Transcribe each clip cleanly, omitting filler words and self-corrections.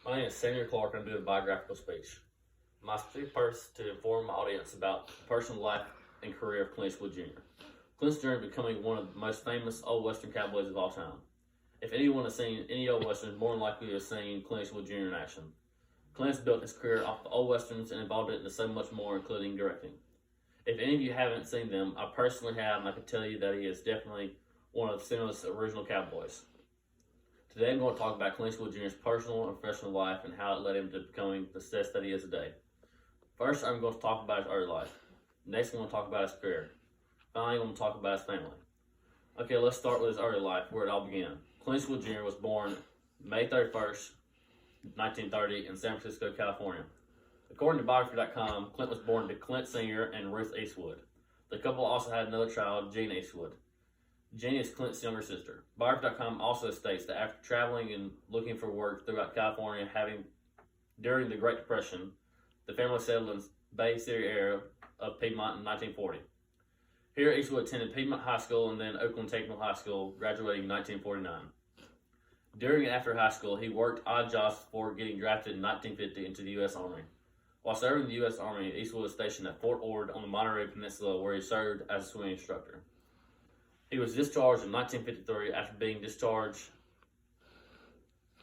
My name is Samuel Clark, and I'm doing a biographical speech. My purpose to inform my audience about the personal life and career of Clint Eastwood Jr. Clint's journey becoming one of the most famous old Western cowboys of all time. If anyone has seen any old Westerns, more than likely has seen Clint Eastwood Jr. in action. Clint's built his career off the old Westerns and evolved it into so much more, including directing. If any of you haven't seen them, I personally have, and I can tell you that he is definitely one of the cinema's original cowboys. Today I'm going to talk about Clint Eastwood Jr.'s personal and professional life and how it led him to becoming the success that he is today. First, I'm going to talk about his early life. Next, I'm going to talk about his career. Finally, I'm going to talk about his family. Okay, let's start with his early life, where it all began. Clint Eastwood Jr. was born May 31st, 1930 in San Francisco, California. According to Biographical, Clint was born to Clint Sr. and Ruth Eastwood. The couple also had another child, Gene Eastwood. Jenny is Clint's younger sister. Biographical also states that after traveling and looking for work throughout California, during the Great Depression, the family settled in Bay City area of Piedmont in 1940. Here, Eastwood attended Piedmont High School and then Oakland Technical High School, graduating in 1949. During and after high school, he worked odd jobs before getting drafted in 1950 into the U.S. Army. While serving in the U.S. Army, Eastwood was stationed at Fort Ord on the Monterey Peninsula, where he served as a swimming instructor. He was discharged in 1953. After being discharged,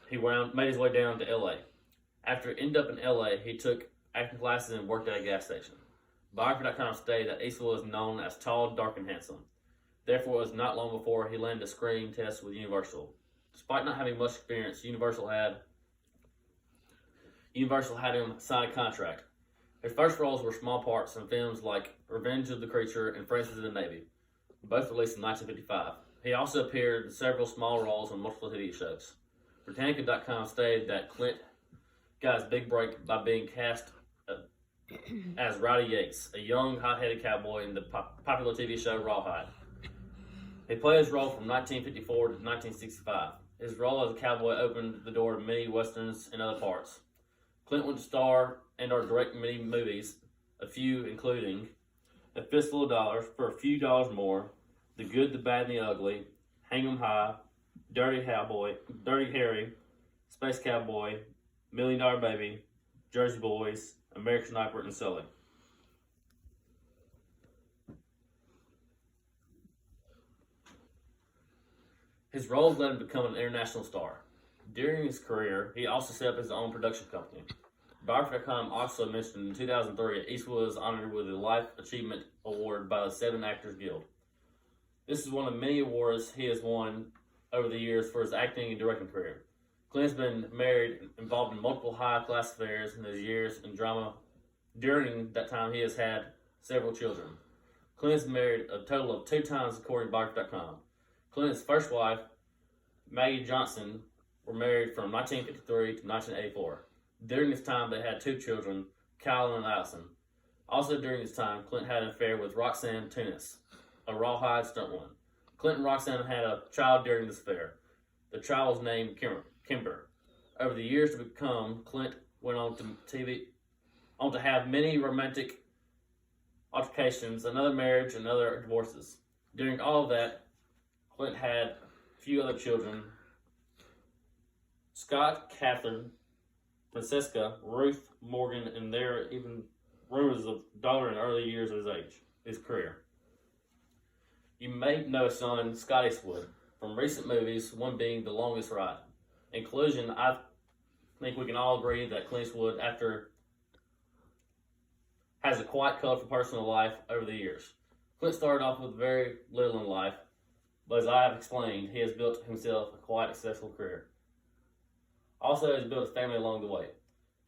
he made his way down to L.A. After ending up in L.A., he took acting classes and worked at a gas station. Biographical stated that Eastwood was known as tall, dark, and handsome. Therefore, it was not long before he landed a screening test with Universal. Despite not having much experience, Universal had him sign a contract. His first roles were small parts in films like Revenge of the Creature and Francis in the Navy, both released in 1955. He also appeared in several small roles on multiple TV shows. Britannica.com stated that Clint got his big break by being cast as Rowdy Yates, a young, hot-headed cowboy in the popular TV show Rawhide. He played his role from 1954 to 1965. His role as a cowboy opened the door to many westerns and other parts. Clint went to star and/or direct many movies, a few including A Fistful of Dollars, For a Few Dollars More, The Good, the Bad, and the Ugly, Hang 'em High, Dirty Harry, Space Cowboy, $1 Million Baby, Jersey Boys, American Sniper, and Sully. His roles led him to become an international star. During his career, he also set up his own production company. Biographical also mentioned in 2003 Eastwood was honored with a Life Achievement Award by the Seven Actors Guild. This is one of many awards he has won over the years for his acting and directing career. Clint has been married and involved in multiple high-class affairs in his years in drama. During that time, he has had several children. Clint has married a total of 2 times, according to Biographical. Clint's first wife, Maggie Johnson, were married from 1953 to 1984. During this time, they had 2 children, Kyle and Allison. Also during this time, Clint had an affair with Roxanne Tunis, a rawhide stuntwoman. Clint and Roxanne had a child during this affair. The child was named Kimber. Over the years to come, Clint went on to have many romantic altercations, another marriage, and other divorces. During all of that, Clint had a few other children: Scott, Catherine, Francesca, Ruth, Morgan, and there are even rumors of daughter in the early years of his career. You may know his son, Scott Eastwood, from recent movies, one being The Longest Ride. In conclusion, I think we can all agree that Clint Eastwood, has a quite colorful personal life over the years. Clint started off with very little in life, but as I have explained, he has built himself a quite successful career. Also, he has built his family along the way.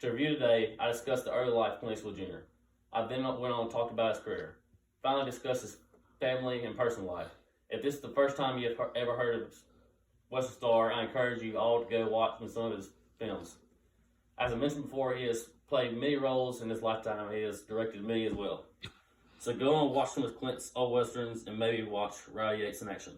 To review today, I discussed the early life of Clint Eastwood Jr. I then went on and talked about his career. Finally, discussed his family and personal life. If this is the first time you have ever heard of Western Star, I encourage you all to go watch some of his films. As I mentioned before, he has played many roles in his lifetime. He has directed many as well. So go on and watch some of Clint's old westerns and maybe watch Rowdy Yates in action.